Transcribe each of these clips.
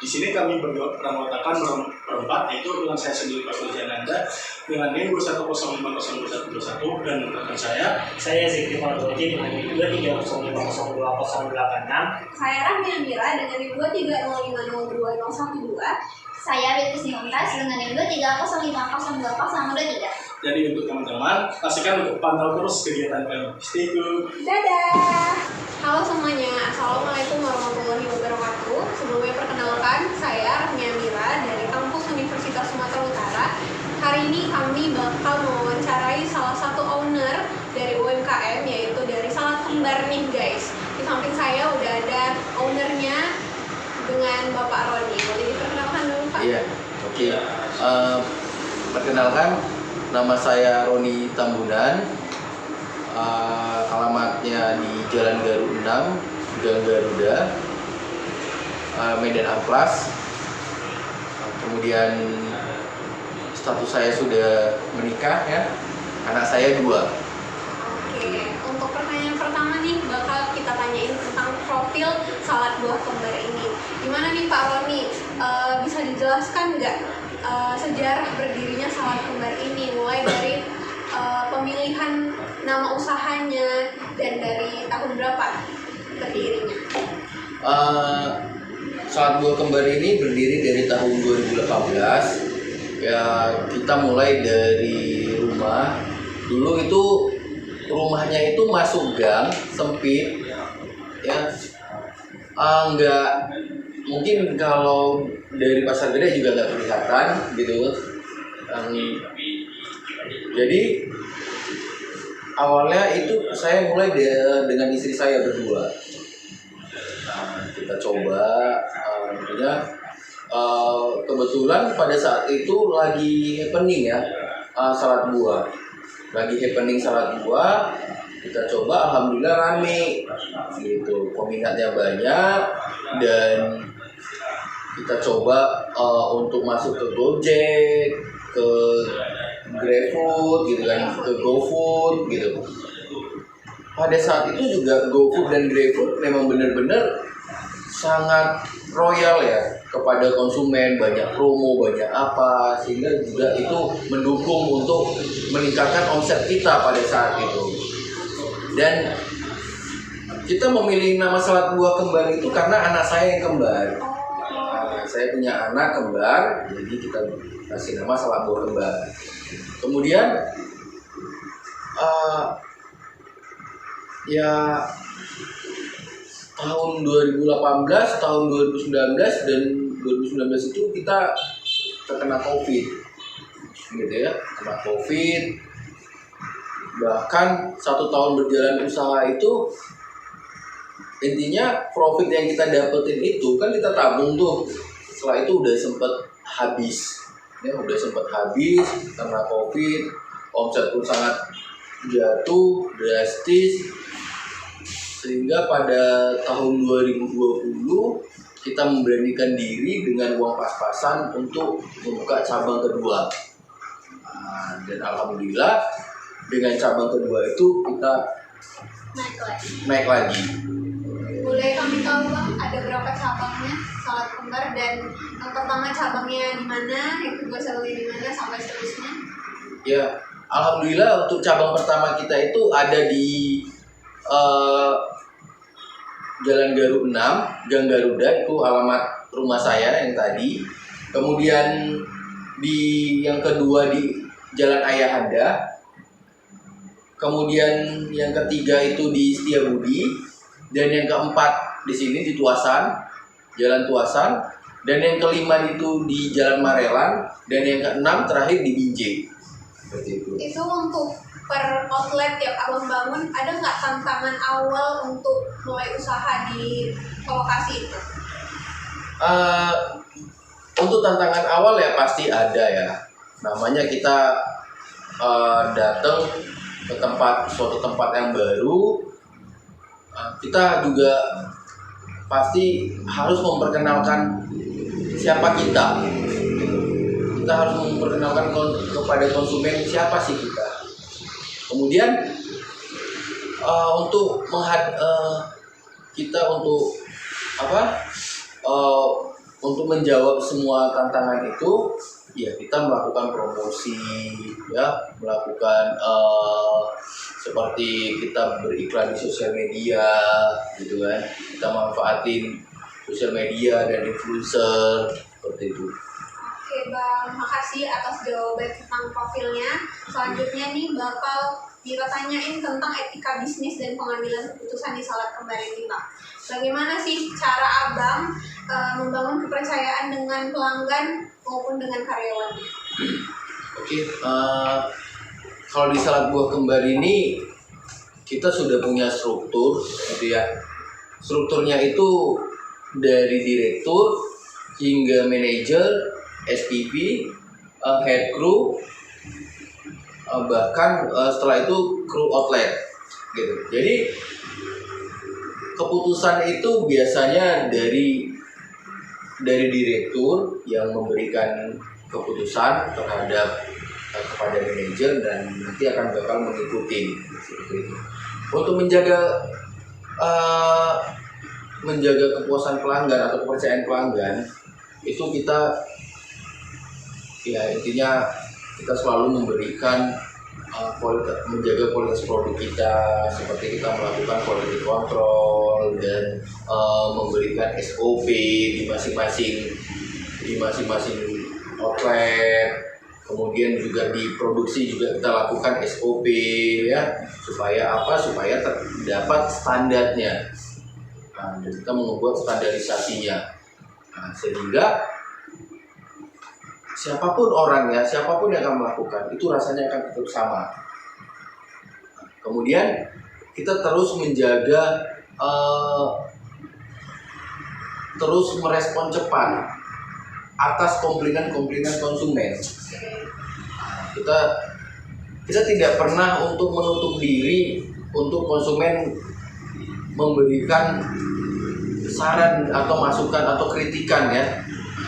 Di sini kami beranggotakan berempat, yaitu dengan saya sendiri Pak Jananda, dengan NIM 210502121 dan rekan saya Zikri Fardoji dengan NIM 230500286. Saya Rahmi Amira dengan NIM 230502012. Saya Beatrice Niuntas dengan NIM 230502023. Jadi untuk teman-teman, pastikan untuk pantau terus kegiatan kami. Stay tune. Dadah. Halo semuanya, Assalamualaikum warahmatullahi wabarakatuh. Sebelumnya perkenalkan, saya Rahmi Amira dari kampus Universitas Sumatera Utara. Hari ini kami bakal mewawancarai salah satu owner dari UMKM, yaitu dari Salad Kembar nih guys. Di samping saya udah ada ownernya dengan Bapak Roni. Boleh diperkenalkan dulu Pak? Iya, oke. Perkenalkan, nama saya Roni Tambunan. Alamatnya di Jalan Garu 6, Gang Garuda, Medan Amplas. Kemudian status saya sudah menikah ya. Anak saya 2. Oke, untuk pertanyaan pertama nih bakal kita tanyain tentang profil salad buah kembar ini. Gimana nih Pak Roni, bisa dijelaskan nggak sejarah berdirinya salad kembar ini, mulai dari pemilihan nama usahanya dan dari tahun berapa berdirinya? Salad buah kembar ini berdiri dari tahun 2018. Ya, kita mulai dari rumah. Dulu itu rumahnya itu masuk gang sempit ya, nggak mungkin kalau dari pasar gede juga nggak kelihatan gitu. Jadi awalnya itu saya mulai dengan istri saya berdua. Kita coba, kebetulan pada saat itu lagi happening ya, salad buah. Lagi happening salad buah, kita coba, alhamdulillah rame gitu, peminatnya banyak, dan kita coba untuk masuk ke Gojek, ke GrabFood gitu kan, ke GoFood gitu. Pada saat itu juga GoFood dan GrabFood memang benar-benar sangat royal ya kepada konsumen, banyak promo, banyak apa, sehingga juga itu mendukung untuk meningkatkan omset kita pada saat itu. Dan kita memilih nama salad buah kembar itu karena anak saya yang kembar. Saya punya anak kembar, jadi kita kasih nama salad buah kembar. Kemudian ya tahun 2018, tahun 2019 dan 2019 itu kita terkena COVID, gitu ya, kena COVID. Bahkan 1 tahun berjalan usaha itu, intinya profit yang kita dapetin itu kan kita tabung tuh. Setelah itu udah sempet habis, ya udah sempet habis karena COVID. Omset pun sangat jatuh drastis. Sehingga pada tahun 2020 kita memberanikan diri dengan uang pas-pasan untuk membuka cabang kedua. Dan alhamdulillah dengan cabang kedua itu kita naik lagi. Boleh kami tahu Bang, ada berapa cabangnya salad kembar, dan yang pertama cabangnya di mana, yang kedua cabangnya di mana, sampai seterusnya? Ya, alhamdulillah untuk cabang pertama kita itu ada di Jalan Garu 6, Gang Garuda, itu alamat rumah saya yang tadi. Kemudian yang kedua di Jalan Ayahanda. Kemudian yang ketiga itu di Setiabudi, dan yang keempat di sini di Tuasan, Jalan Tuasan, dan yang kelima itu di Jalan Marelan, dan yang keenam terakhir di Binjai. Seperti itu. Itu untuk per outlet yang abang bangun, ada nggak tantangan awal untuk mulai usaha di lokasi itu? Untuk tantangan awal ya pasti ada ya. Namanya kita datang ke suatu tempat yang baru, kita juga pasti harus memperkenalkan siapa kita. Kita harus memperkenalkan kepada konsumen siapa sih kita. Kemudian kita untuk untuk menjawab semua tantangan itu, ya kita melakukan promosi, ya melakukan seperti kita beriklan di sosial media, gitu kan. Kita manfaatin sosial media dan influencer seperti itu. Oke Bang, makasih atas jawaban tentang profilnya. Selanjutnya nih bakal kita tanyain tentang etika bisnis dan pengambilan keputusan di salat kembar ini Bang. Bagaimana sih cara Abang membangun kepercayaan dengan pelanggan maupun dengan karyawan? Oke, kalau di salat buah kembar ini kita sudah punya struktur, gitu ya. Strukturnya itu dari direktur hingga manajer, SPV, head crew, bahkan setelah itu crew outlet, gitu. Jadi keputusan itu biasanya dari direktur yang memberikan keputusan terhadap kepada manajer dan nanti akan bakal mengikuti seperti itu. Untuk menjaga kepuasan pelanggan atau kepercayaan pelanggan itu kita ya intinya kita selalu memberikan menjaga kualitas produk kita, seperti kita melakukan quality control dan memberikan SOP di masing-masing outlet. Kemudian juga di produksi juga kita lakukan SOP, ya, supaya terdapat standarnya. Nah, dan kita membuat standarisasinya, sehingga siapapun orangnya, siapapun yang akan melakukan, itu rasanya akan tetap sama. Kemudian kita terus menjaga, terus merespon cepat atas komplainan konsumen. Kita tidak pernah untuk menutup diri untuk konsumen memberikan saran atau masukan atau kritikan, ya.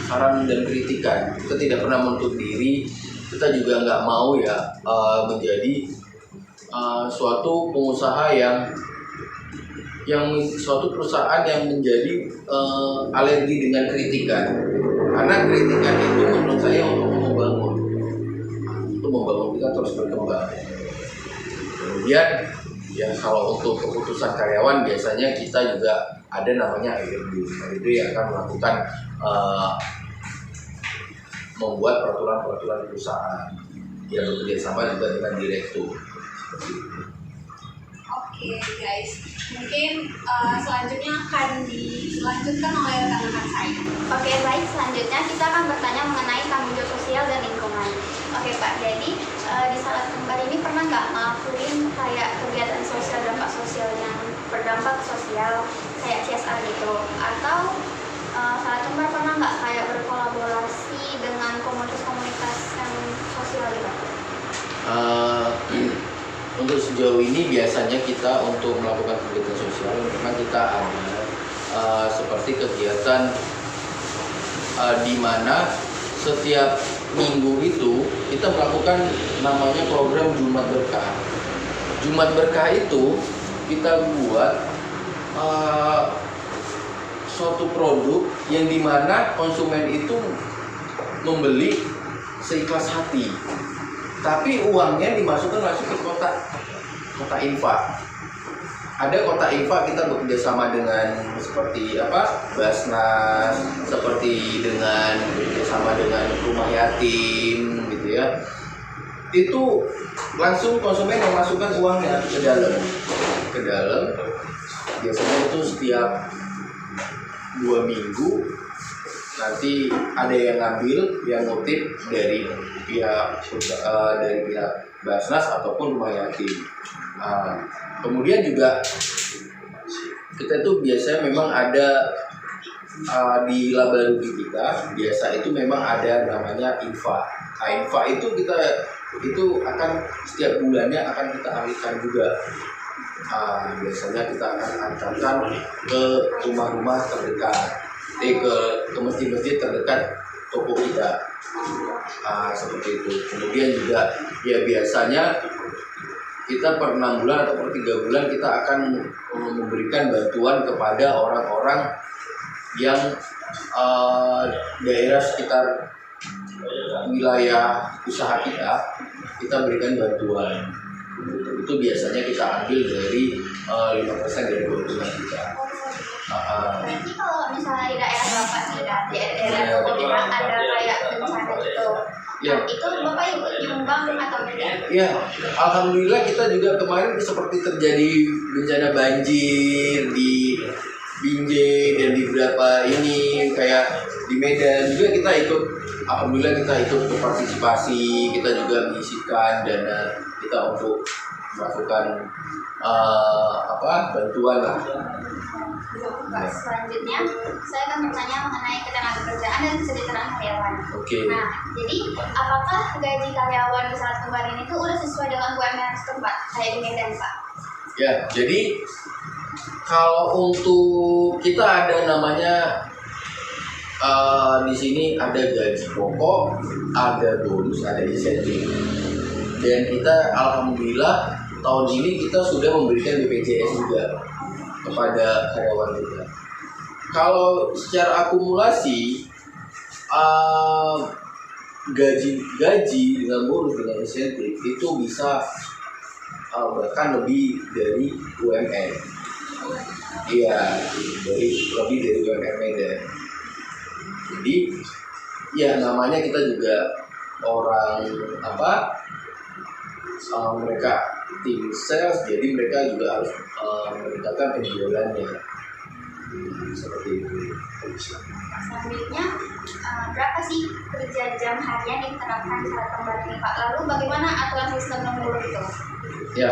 Saran dan kritikan, kita tidak pernah menutup diri. Kita juga nggak mau ya menjadi suatu pengusaha suatu perusahaan yang menjadi alergi dengan kritikan, karena kritikan itu menurut saya untuk membangun kita terus berkembang. Kemudian ya kalau untuk keputusan karyawan biasanya kita juga ada namanya HRD yang akan melakukan membuat peraturan perusahaan yang bekerja sama juga dengan direktur. Oke guys, mungkin selanjutnya akan dilanjutkan oleh rekan-rekan saya. Oke, baik. Selanjutnya kita akan bertanya mengenai tanggung jawab sosial dan lingkungan. Oke Pak, jadi di salat kembar ini pernah nggak ngelakuin kayak kegiatan sosial, dampak sosial yang berdampak sosial kayak CSR gitu? Atau salat kembar pernah nggak kayak berkolaborasi dengan komunitas-komunitas yang sosial gitu? Untuk sejauh ini biasanya kita untuk melakukan kegiatan sosial memang kita ada seperti kegiatan di mana setiap minggu itu kita melakukan namanya program Jumat Berkah. Jumat Berkah itu kita buat suatu produk yang dimana konsumen itu membeli seikhlas hati, tapi uangnya dimasukkan langsung ke kota infak. Ada kota infak, kita bekerja sama dengan seperti Basnas, seperti dengan bekerja sama dengan rumah yatim gitu ya. Itu langsung konsumen memasukkan uangnya ke dalam. Biasanya itu setiap 2 minggu nanti ada yang ngambil, yang ngutip dari pihak Basnas ataupun rumah yatim. Kemudian juga kita tuh biasanya memang ada di laba rugi kita biasa itu memang ada namanya infak. Infak itu akan setiap bulannya akan kita alihkan juga. Biasanya kita akan antarkan ke rumah-rumah terdekat, ke masjid-masjid terdekat toko kita, seperti itu. Kemudian juga ya biasanya kita per 6 bulan atau per 3 bulan kita akan memberikan bantuan kepada orang-orang yang daerah sekitar wilayah usaha kita berikan bantuan. Itu biasanya kita ambil dari 5% dari keuntungan kita. Berarti kalau misalnya di daerah Bapak nih, di daerah Bapak ada kayak bencana gitu, Ya. itu Bapak ikut nyumbang atau tidak? Ya, alhamdulillah kita juga kemarin seperti terjadi bencana banjir di Binjai dan di beberapa ini kayak di Medan juga kita ikut. Alhamdulillah kita ikut berpartisipasi, kita juga menyisihkan dana kita untuk melakukan bantuan lah. Pak, selanjutnya saya akan bertanya mengenai ketenaga kerjaan dan kesejahteraan karyawan. Oke. Nah, jadi apakah gaji karyawan di Salat Kembar ini tuh udah sesuai dengan UMR setempat kayak di Medan, Pak? Ya, jadi kalau untuk kita ada namanya di sini ada gaji pokok, ada bonus, ada insentif. Dan kita alhamdulillah tahun ini kita sudah memberikan BPJS juga kepada karyawan kita. Kalau secara akumulasi gaji dengan bonus dengan insentif itu bisa bahkan lebih dari UMR. Iya, lebih dari UMR Medan. Jadi ya namanya kita juga orang mereka tim sales, jadi mereka juga harus meningkatkan penjualannya seperti itu. Selanjutnya, berapa sih kerja jam harian yang diterapkan di Salat Kembar ini, Pak? Lalu bagaimana aturan sistem lembur itu? Ya,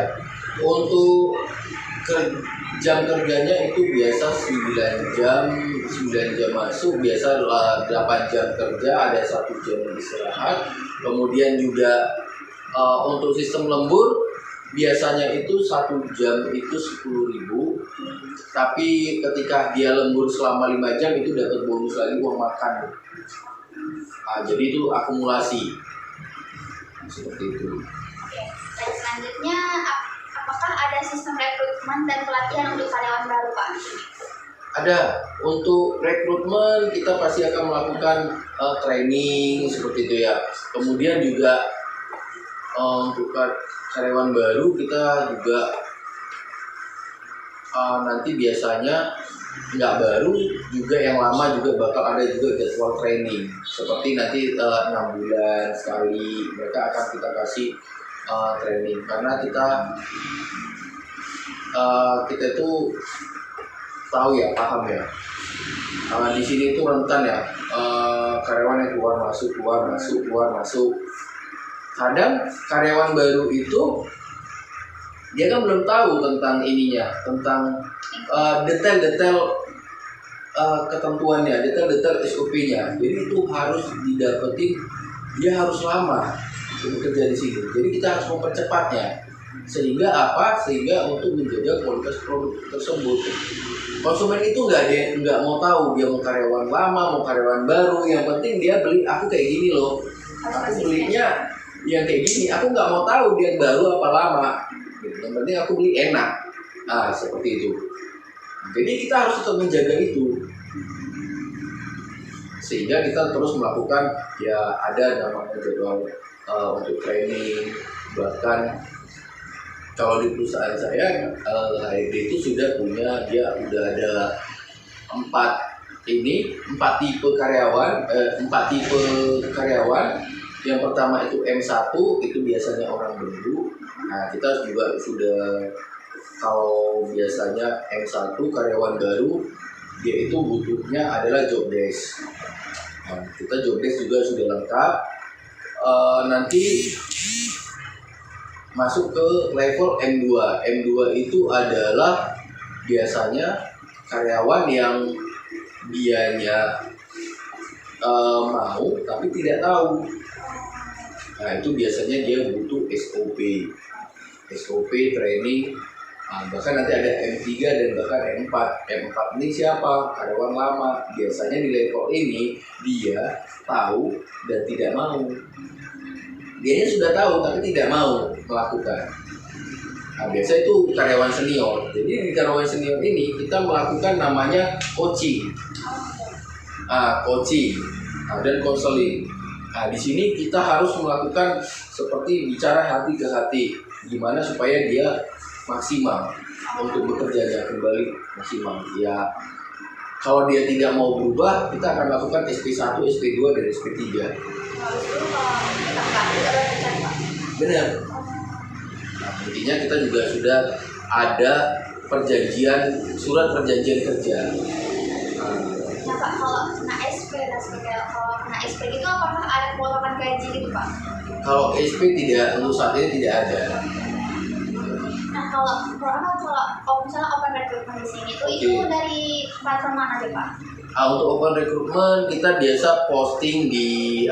untuk jam kerjanya itu biasa 9 jam masuk, biasa 8 jam kerja, ada 1 jam istirahat. Kemudian juga untuk sistem lembur biasanya itu 1 jam itu 10.000, tapi ketika dia lembur selama 5 jam itu dapat bonus lagi uang makan. Jadi itu akumulasi seperti itu. Oke. Dan selanjutnya, apakah ada sistem rekrutmen dan pelatihan untuk karyawan baru, Pak? Ada. Untuk rekrutmen kita pasti akan melakukan training seperti itu ya. Kemudian juga untuk karyawan baru kita juga nanti biasanya nggak baru juga yang lama juga bakal ada juga jadwal training. Seperti nanti 6 bulan sekali mereka akan kita kasih training, karena kita itu tahu ya, paham ya. Di sini itu rentan ya, karyawan yang keluar masuk. Kadang karyawan baru itu dia kan belum tahu tentang ininya, tentang detail-detail ketentuannya, detail-detail SOP-nya. Jadi itu harus didapetin, dia harus lama bekerja di sini. Jadi kita harus mempercepatnya. Sehingga untuk menjaga kualitas produk tersebut. Konsumen itu nggak mau tahu dia mau karyawan lama, mau karyawan baru. Yang penting dia beli, aku kayak gini loh. Aku belinya yang kayak gini. Aku nggak mau tahu dia baru apa lama. Yang penting aku beli enak. Seperti itu. Jadi kita harus tetap menjaga itu. Sehingga kita terus melakukan ya ada namanya jadwal untuk training. Bahkan kalau di perusahaan saya, HRD itu sudah punya, dia udah ada 4 tipe karyawan. Yang pertama itu M1, itu biasanya orang baru. Nah, kita juga sudah, kalau biasanya M1 karyawan baru, dia itu butuhnya adalah job desk. Nah, kita job desk juga sudah lengkap. Nanti masuk ke level M2. M2 itu adalah biasanya karyawan yang dianya mau tapi tidak tahu. Nah, itu biasanya dia butuh SOP training. Bahkan nanti ada M3 dan bahkan M4. M4 ini siapa? Karyawan lama. Biasanya di level ini dia tahu dan tidak mau. Dianya sudah tahu tapi tidak mau melakukan. Nah, biasa itu karyawan senior. Jadi di karyawan senior ini kita melakukan namanya coaching, dan konseling. Nah, di sini kita harus melakukan seperti bicara hati ke hati, gimana supaya dia maksimal untuk bekerjanya kembali maksimal. Ya, kalau dia tidak mau berubah, kita akan lakukan SP1, SP2, dan SP3. Harus dulu kalau kita nggak berbicara Pak. Benar. Nah, intinya kita juga sudah ada surat perjanjian kerja. Nah Pak, kalau kena SP dan sebagainya, kalau kena SP itu apakah ada potongan gaji gitu Pak? Kalau SP tidak, untuk saat ini tidak ada. Nah kalau misalnya open recruitment di sini itu dari platform mana sih Pak? Untuk open recruitment kita biasa posting di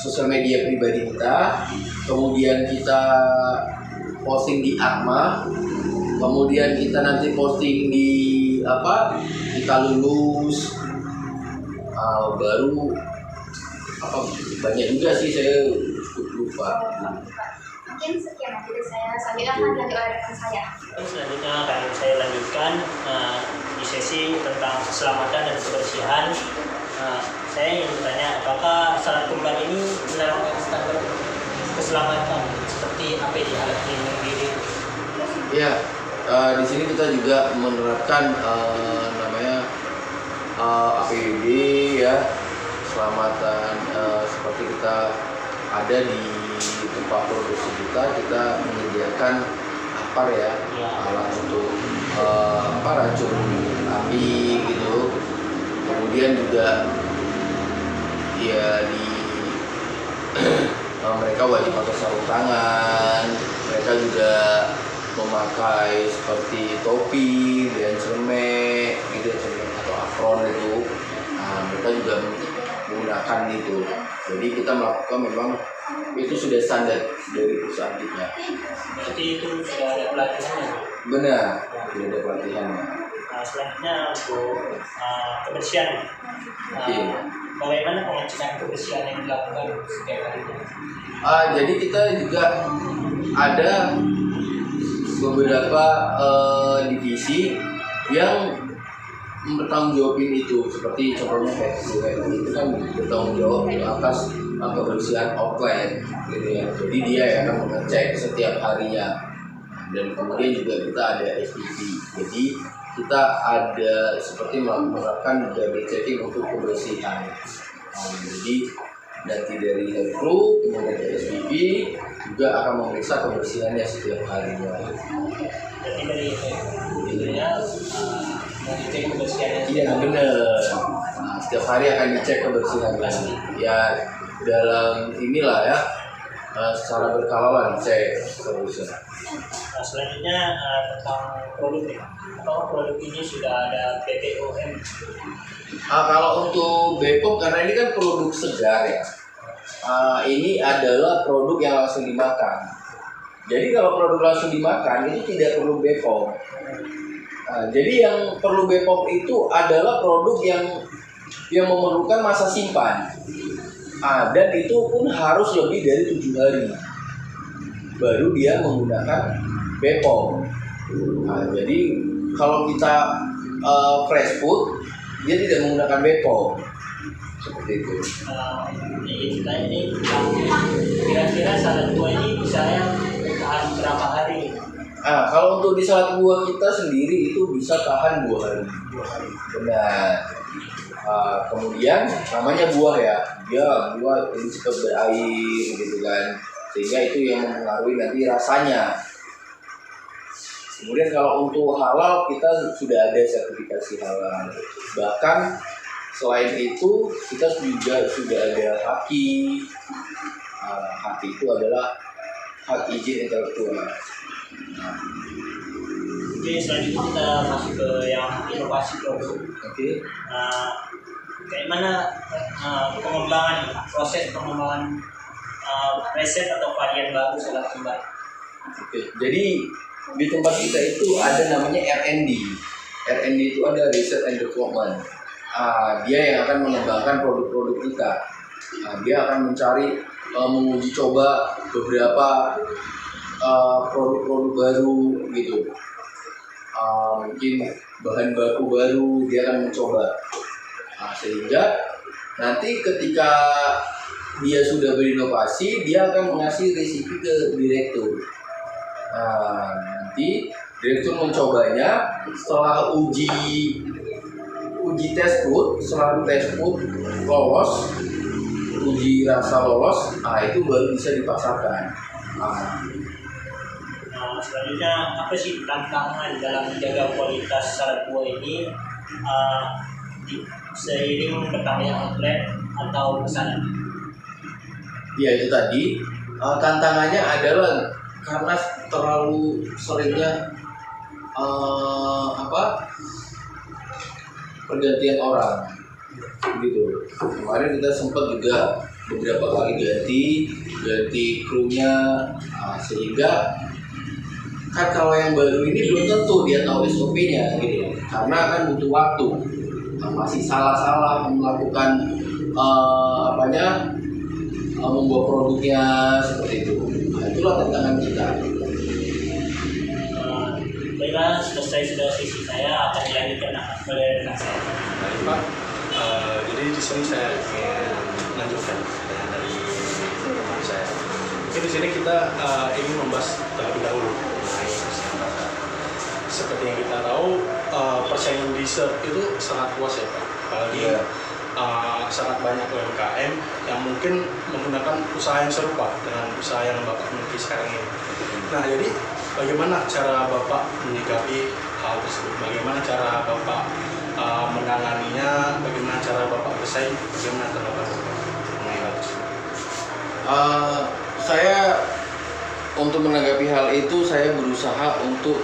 sosial media pribadi kita, kemudian kita posting di Atma, kemudian kita nanti posting di kita lulus, baru banyak juga sih, saya lupa. Mungkin sekian dari saya, selanjutnya akan dilanjut oleh rekan saya. Selanjutnya akan saya lanjutkan di sesi tentang keselamatan dan kebersihan. Saya ingin bertanya, apakah salat kembar ini menerapkan standar keselamatan seperti APD, alat pelindung diri? Ya, di sini kita juga menerapkan namanya APD ya, keselamatan, seperti kita ada di tempat produksi kita menyediakan alat untuk racun api gitu. Kemudian juga ya mereka wajib pakai sarung tangan, mereka juga memakai seperti topi dan cermek gitu, atau apron itu. Nah, mereka juga menggunakan itu. Jadi kita melakukan, memang itu sudah standar dari perusahaan kita. Berarti itu sudah ada pelatihannya? Benar, sudah ada pelatihannya. Selanjutnya untuk kebersihan. Bagaimana pengecekan kebersihan yang dilakukan setiap hari? Jadi kita juga ada beberapa divisi yang bertanggung jawabin itu, seperti contohnya itu kan bertanggung jawab atas kebersihan outlet gitu ya. Jadi dia yang akan mengecek setiap harinya, dan kemudian juga kita ada SPP. Jadi kita ada seperti melakukan double checking untuk kebersihan. Jadi nanti dari head crew, kemudian dari SPP juga akan memeriksa kebersihannya setiap harinya. Jadi dari intinya dicek kebersihannya. Iya benar. Nah, setiap hari akan dicek kebersihannya. Ya dalam inilah ya, secara berkala lah dicek kebersihan. Selanjutnya tentang produk nih. Apakah produk ini sudah ada BPOM? Kalau untuk BPOM, karena ini kan produk segar ya, ini adalah produk yang langsung dimakan. Jadi kalau produk langsung dimakan itu tidak perlu BPOM. Jadi yang perlu BPOM itu adalah produk yang memerlukan masa simpan, dan itu pun harus lebih dari 7 hari baru dia menggunakan BPOM. Jadi kalau kita fresh food, dia tidak menggunakan BPOM seperti itu. Ini kira-kira salad buah ini bisa tahan berapa hari? Kalau untuk di salad buah kita sendiri itu bisa tahan 2 hari. Benar. Kemudian namanya buah ya, dia buah ini cepat berair gitu kan, sehingga itu yang mempengaruhi nanti rasanya. Kemudian kalau untuk halal kita sudah ada sertifikasi halal. Bahkan selain itu kita juga sudah ada HAKI. HAKI itu adalah hak izin intelektual. Oke, selanjutnya kita masuk ke yang inovasi produk. Oke. Kayak mana proses pengembangan resep atau varian baru salad kembar? Oke, jadi di tempat kita itu ada namanya R&D. R&D itu ada Research and Development. Dia yang akan mengembangkan produk-produk kita. Dia akan mencari, menguji coba beberapa produk-produk baru gitu. Mungkin bahan baku baru dia akan mencoba. Sehingga nanti ketika dia sudah berinovasi, dia akan mengasih resipi ke direktur. Nanti direktur mencobanya, setelah uji test food, setelah test food lolos, uji rasa lolos, itu baru bisa dipasarkan. Selanjutnya apa sih tantangan dalam menjaga kualitas salad buah ini seiring bertambahnya outlet atau pesanan? Ya itu tadi, tantangannya adalah karena terlalu seringnya pergantian orang gitu. Kemarin kita sempat juga beberapa kali ganti krunya, sehingga kan kalau yang baru ini belum tentu dia tahu SOP-nya gitu, karena kan butuh waktu, masih salah-salah melakukan membuat produknya seperti itu. Itulah tantangan kita. Baiklah, selesai sudah sesi saya, akan dilanjutkan oleh rekan saya. Baik Pak, jadi di sini saya ingin melanjutkan pertanyaan dari teman saya. Mungkin di sini kita ingin membahas terlebih dahulu mengenai persaingan pasar. Seperti yang kita tahu, persaingan dessert itu sangat luas ya Pak. Apalagi sangat banyak UMKM yang mungkin menggunakan usaha yang serupa dengan usaha yang Bapak miliki sekarang ini. Nah, jadi bagaimana cara Bapak menyikapi hal tersebut? Bagaimana cara Bapak menanganinya? Bagaimana cara Bapak bersaing? Bagaimana cara Bapak mengenai hal tersebut? Saya untuk menanggapi hal itu, saya berusaha untuk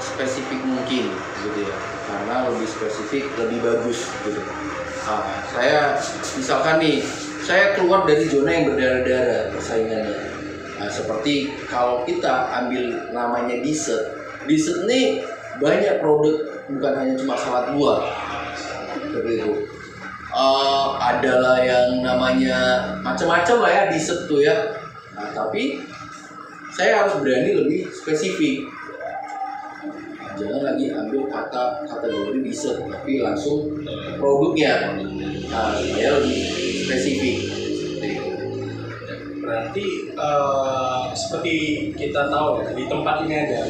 spesifik mungkin gitu ya, karena lebih spesifik lebih bagus gitu. Saya misalkan nih, saya keluar dari zona yang berdarah-darah persaingannya. Seperti kalau kita ambil namanya dessert nih banyak produk, bukan hanya cuma salad buah seperti itu. Adalah yang namanya macam-macam lah ya dessert tuh ya. Tapi saya harus berani lebih spesifik. Jangan lagi ambil kategori dessert, tapi langsung produknya. Saya lebih spesifik. Berarti seperti kita tahu ya, di tempat ini ada,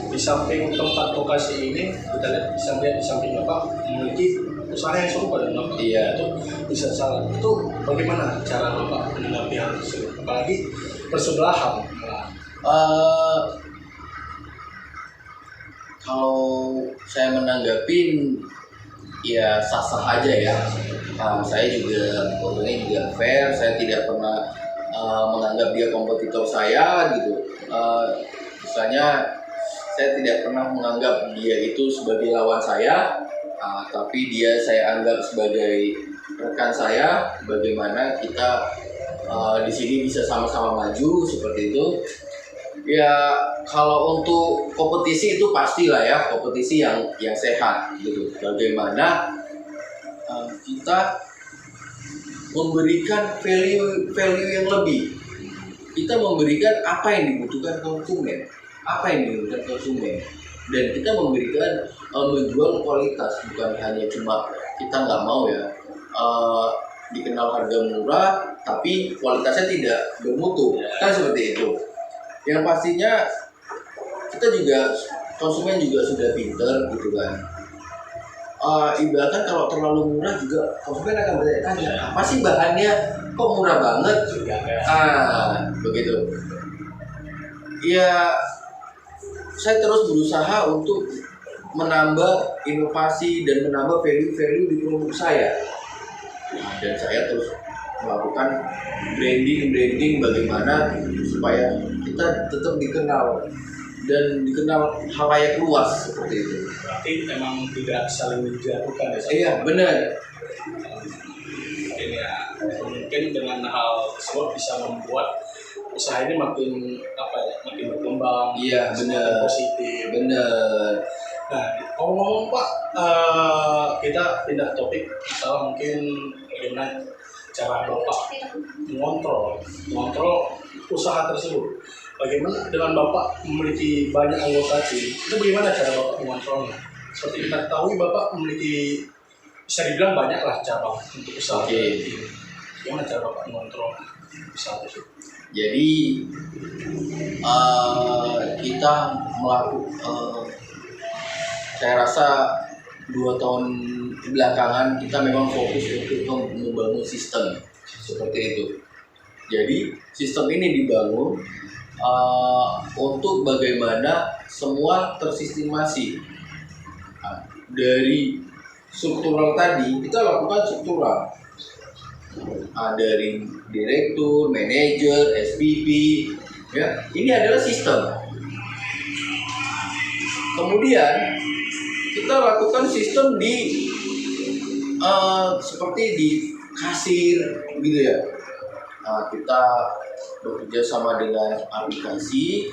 di samping tempat lokasi ini kita lihat di samping Bapak memiliki usaha yang serupa dengan Bapak. Iya. Itu bisa salah. Itu bagaimana cara Bapak menanggapi hal tersebut? Apalagi bersebelahan. Kalau saya menanggapin ya sah-sah aja ya. Saya juga orangnya juga fair. Saya tidak pernah menganggap dia kompetitor saya gitu. Misalnya saya tidak pernah menganggap dia itu sebagai lawan saya, tapi dia saya anggap sebagai rekan saya. Bagaimana kita di sini bisa sama-sama maju seperti itu. Ya kalau untuk kompetisi itu pastilah ya, kompetisi yang sehat gitu. Bagaimana kita memberikan value yang lebih. Kita memberikan apa yang dibutuhkan konsumen, dan kita memberikan menjual kualitas, bukan hanya cuma kita nggak mau ya dikenal harga murah tapi kualitasnya tidak bermutu, kan seperti itu. Yang pastinya kita juga, konsumen juga sudah pinter gitu kan. Ibaratkan kalau terlalu murah juga konsumen akan bertanya, apa sih bahannya kok murah banget? Begitu. Ya, saya terus berusaha untuk menambah inovasi dan menambah value di produk saya. Dan saya terus melakukan branding bagaimana supaya kita tetap dikenal dan dikenal halayak luas seperti itu. Berarti memang tidak saling menjatuhkan ya? Iya benar. Mungkin dengan hal tersebut bisa membuat usaha ini makin berkembang. Iya benar. Positif. Benar. Nah, ngomong-ngomong Pak, kita pindah topik. Misalnya mungkin bagaimana cara Bapak mengontrol usaha tersebut. Bagaimana dengan Bapak memiliki banyak anggota tim, itu bagaimana cara Bapak mengontrolnya? Seperti kita ketahui Bapak memiliki, bisa dibilang banyaklah cabang untuk usaha tim. Bagaimana cara Bapak mengontrol usaha tersebut? Jadi kita melakukan, saya rasa 2 tahun belakangan kita memang fokus untuk membangun sistem seperti itu. Jadi sistem ini dibangun untuk bagaimana semua tersistemasi. Dari struktural tadi kita lakukan struktural. Dari direktur, manajer, SPP, ya ini adalah sistem. Kemudian kita lakukan sistem di seperti di kasir gitu ya. Kita bekerja sama dengan aplikasi,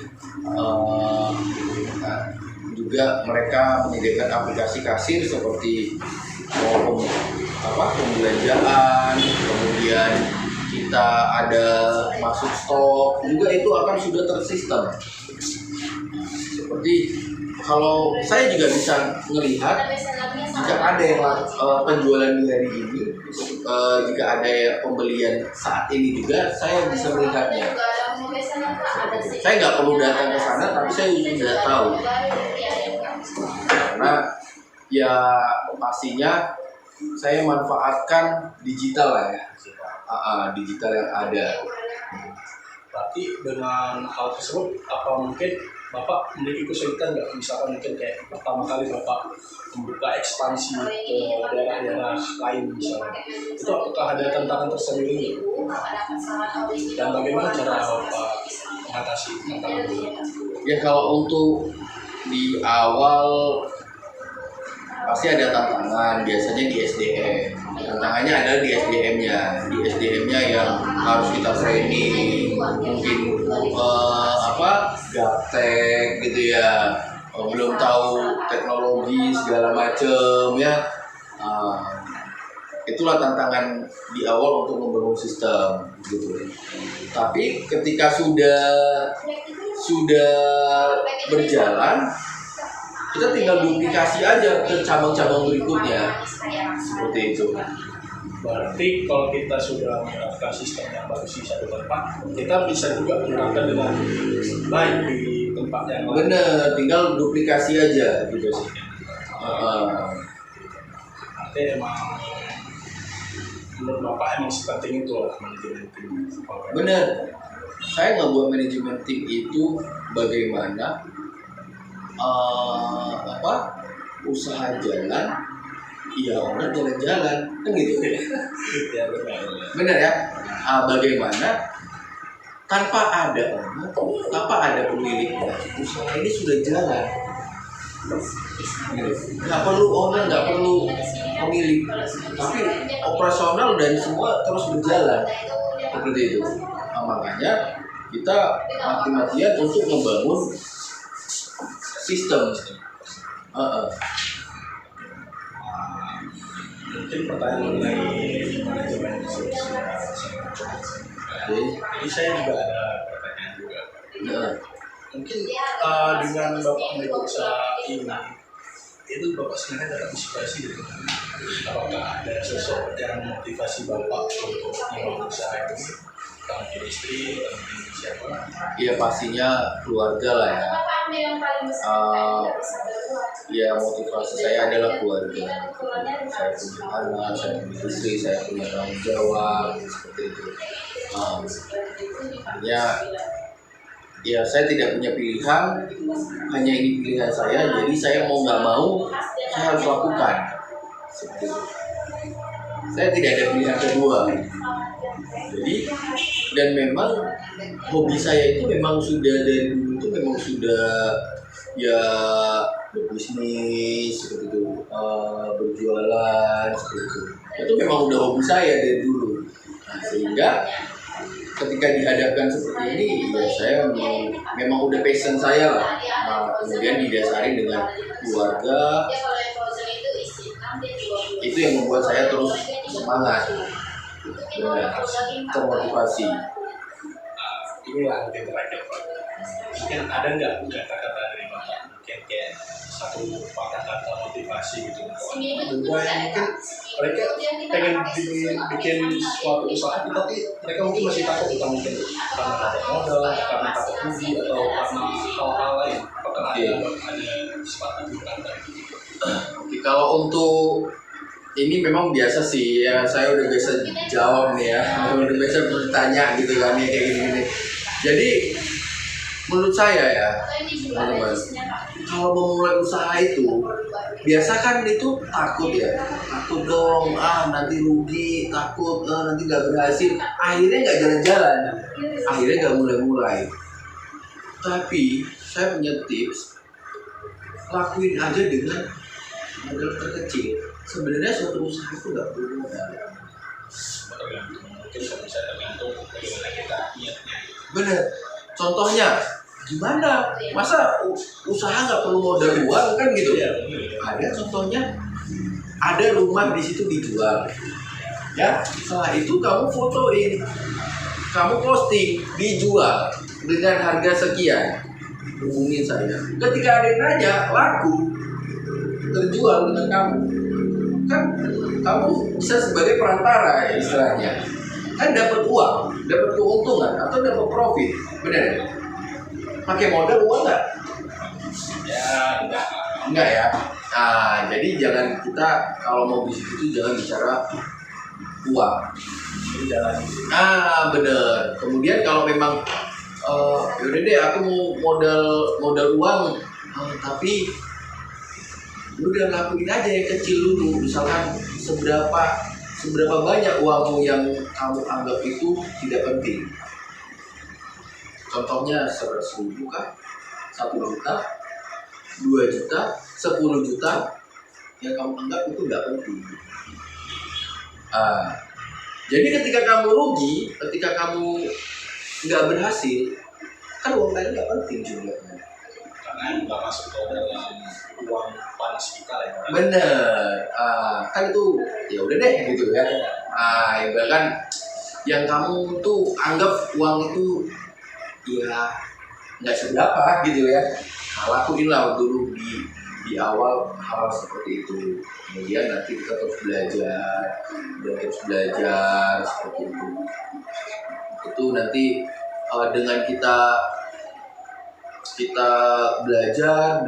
juga mereka menyediakan aplikasi kasir seperti pembelanjaan, kemudian kita ada masuk stok, juga itu akan sudah tersistem. Seperti kalau saya juga bisa melihat jika ada yang penjualan di hari ini, jika ada pembelian saat ini juga, saya bisa melihatnya. Saya nggak perlu datang ke sana, tapi saya sudah tahu. Karena ya pastinya saya manfaatkan digital lah ya, digital yang ada. Berarti dengan hal tersebut, apa mungkin Bapak memiliki kesulitan nggak? Misalkan mungkin kayak pertama kali Bapak membuka ekspansi ke daerah-daerah lain misalnya, itu apakah ada tantangan tersendiri? Dan bagaimana cara Bapak mengatasi tantangan itu? Ya kalau untuk di awal pasti ada tantangan, biasanya di SDM. Tantangannya adalah di SDM-nya. Di SDM-nya yang harus kita training, mungkin gaptek gitu ya, belum tahu teknologi segala macem ya. Itulah tantangan di awal untuk membangun sistem gitu. Tapi ketika sudah berjalan, kita tinggal duplikasi aja ke cabang-cabang berikutnya, seperti itu. Berarti kalau kita sudah menerapkan sistem yang bagus di satu tempat, kita bisa juga menerapkan dengan baik di tempat yang lain. Bener, tinggal duplikasi aja gitu sih. Artinya emang menurut Bapak emang sepenting itu lah manajemen tim. Bener, saya nggak buat manajemen tim itu bagaimana usaha jalan, ya orang jalan-jalan kan gitu. Ya, Bener ya, bagaimana tanpa ada orang, tanpa ada pemilik, usaha ini sudah jalan. Nggak perlu owner, nggak perlu pemilik, tapi operasional dan semua terus berjalan seperti itu. Makanya kita mati-matian untuk membangun sistem. Mungkin pertanyaan mengenai manajemen sosial. Jadi saya juga ada pertanyaan juga. Mungkin dengan Bapak memiliki usaha ini, itu Bapak sebenarnya dapat inspirasi dari mana? Apakah ada sosok yang memotivasi Bapak untuk membangun usaha ini? Entah mungkin istri, atau mungkin siapa? Ya pastinya keluarga lah ya. Ya motivasi saya adalah keluarga. Saya punya anak, saya punya istri, saya punya tanggung jawab seperti itu. Ya saya tidak punya pilihan, hanya ini pilihan saya. Jadi saya mau nggak mau, saya harus lakukan seperti itu. Saya tidak ada pilihan kedua. Jadi dan memang hobi saya itu memang sudah dari dulu itu memang sudah ya berbisnis seperti itu, berjualan seperti itu memang udah hobi saya dari dulu. Nah, sehingga ketika dihadapkan seperti ini ya saya memang udah passion saya lah. Kemudian didasari dengan keluarga, itu yang membuat saya terus semangat termotivasi. Inilah mungkin terakhir Pak. Mungkin ada nggak kata-kata dari Bapak? Mungkin kayak satu patah kata motivasi gitu. Kedua yang mungkin mereka pengen bikin suatu usaha tapi mereka mungkin masih takut kita mungkin karena takut modal, karena takut rugi atau karena hal-hal lain. Apakah ada kesempatan di belakang? Oke, kalau untuk ini memang biasa sih ya, saya udah biasa jawab nih ya, udah biasa bertanya gitu kan ya, kayak gini-gini. Jadi menurut saya ya teman-teman, kalau mau mulai usaha itu biasa kan itu takut ya, takut dong, nanti rugi, takut nanti nggak berhasil, akhirnya nggak jalan-jalan, akhirnya nggak mulai-mulai. Tapi saya punya tips, lakuin aja dengan modal terkecil. Sebenarnya suatu usaha itu nggak perlu modal. Tergantung, mungkin bisa tergantung bagaimana kita niatnya. Bener. Contohnya gimana? Masa usaha nggak perlu modal uang kan gitu? Ada contohnya, ada rumah di situ dijual. Ya, setelah itu kamu fotoin, kamu posting, dijual dengan harga sekian. Hubungin saya. Ketika ada yang nanya, laku, terjual dengan kamu. Kan kamu bisa sebagai perantara ya istilahnya, kan dapat uang, dapat keuntungan atau dapat profit, benar ya? Pakai modal uang nggak? Ya, Enggak ya. Nah, jadi jangan kita kalau mau bisnis itu jangan bicara uang. jadi jalan. Bener. Kemudian kalau memang yaudah deh aku mau modal uang, tapi udah lakuin aja yang kecil dulu. Misalkan seberapa banyak uangmu yang kamu anggap itu tidak penting. Contohnya 100.000 kah? 1 juta, 2 juta, 10 juta yang kamu anggap itu tidak penting. Jadi ketika kamu rugi, ketika kamu nggak berhasil, kan uang lain nggak penting juga. Karena nggak masuk ke dalam uang panas kita ya. Bener, kan itu ya udah deh gitu ya. Bahkan yang kamu tuh anggap uang itu ya nggak seberapa gitu ya. Lakuinlah dulu di awal hal seperti itu. Kemudian nanti kita terus belajar seperti itu. Itu nanti dengan kita belajar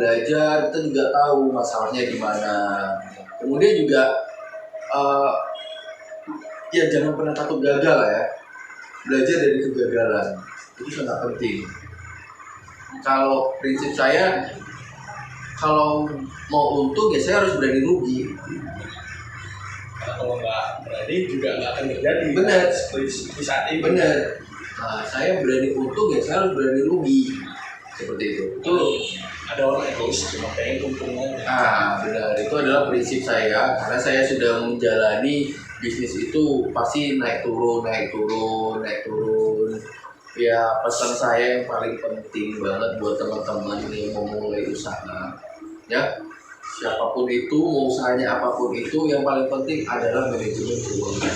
kita juga tahu masalahnya di mana. Kemudian juga ya jangan pernah takut gagal ya. Belajar dari kegagalan itu sangat penting. Kalau prinsip saya, kalau mau untung ya saya harus berani rugi. Karena kalau nggak berani juga nggak akan terjadi. Benar. Seperti saat ini. Benar. Saya berani untung ya saya harus berani rugi. Seperti itu. Itu ada orang egois cuma pengen untungnya. Benar. Itu adalah prinsip saya karena saya sudah menjalani bisnis itu pasti naik turun. Ya pesan saya yang paling penting banget buat teman-teman yang mau mulai usaha, ya siapapun itu, mau usahanya apapun itu, yang paling penting adalah manajemen keuangan.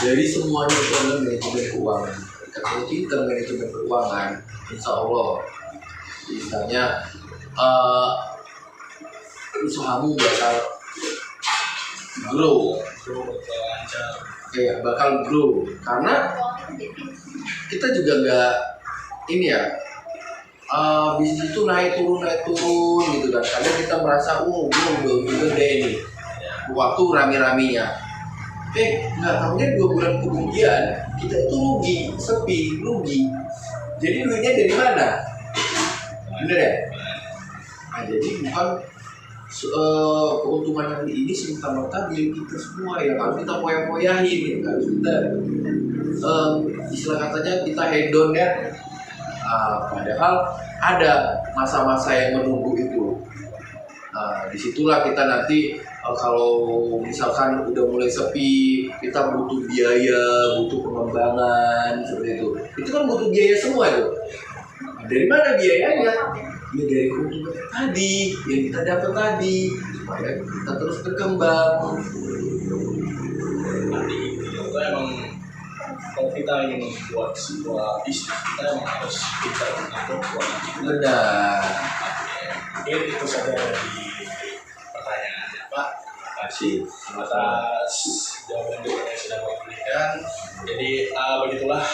Dari semuanya itu adalah manajemen keuangan. Kalau kita manajemen keuangan, insya Allah, misalnya usahamu bakal grow. Bakal grow karena kita juga nggak ini ya bisnis itu naik turun gitu kan. Kadang kita merasa gue udah gede nih waktu rame-ramenya, nggak tahunya 2 bulan kemudian kita itu rugi. Jadi duitnya dari mana? Bener ya? Jadi bukan keuntungan hari ini semata-mata milik kita semua yang harus kita poya-poyahin, harus kita istilah katanya kita hedon ya. Padahal ada masa-masa yang menunggu itu. Disitulah kita nanti kalau misalkan udah mulai sepi, kita butuh biaya, butuh pengembangan seperti itu. Itu kan butuh biaya semua itu. Dari mana biayanya? ya dari keuntungan tadi yang kita dapat tadi supaya kita terus berkembang. Nanti kita emang kalau kita ingin membuat sebuah bisnis kita emang harus pintar untuk buat. Benar. Mungkin itu saja dari pertanyaannya Pak. Terima kasih atas jawaban yang sudah Bapak berikan. Jadi begitulah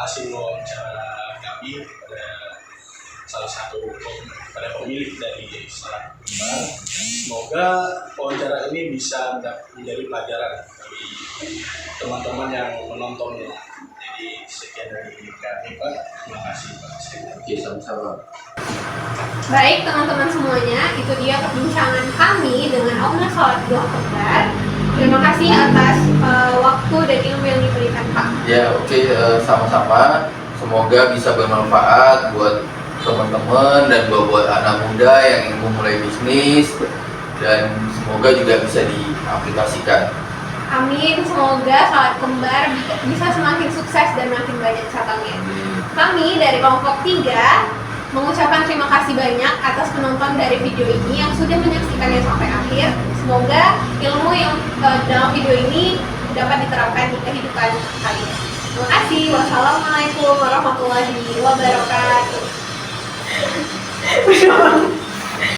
hasil wawancara kami pada salah satu pada pemilik dari Selat Kembar. Semoga wawancara ini bisa menjadi pelajaran bagi teman-teman yang menontonnya. Jadi sekian dari kami Pak. Terima kasih Pak. Oke, sama-sama. Baik teman-teman semuanya, itu dia perbincangan kami dengan owner Salat Buah Kembar. Terima kasih atas waktu dan ilmu yang diberikan Pak. Ya, oke, sama-sama. Semoga bisa bermanfaat buat teman-teman dan buat anak muda yang ingin memulai bisnis, dan semoga juga bisa diaplikasikan. Amin, semoga Salat Kembar bisa semakin sukses dan makin banyak cabangnya. Kami dari kelompok 3 mengucapkan terima kasih banyak atas penonton dari video ini yang sudah menyaksikannya sampai akhir. Semoga ilmu yang dalam video ini dapat diterapkan di kehidupan kalian. Terima kasih. Wassalamualaikum warahmatullahi wabarakatuh.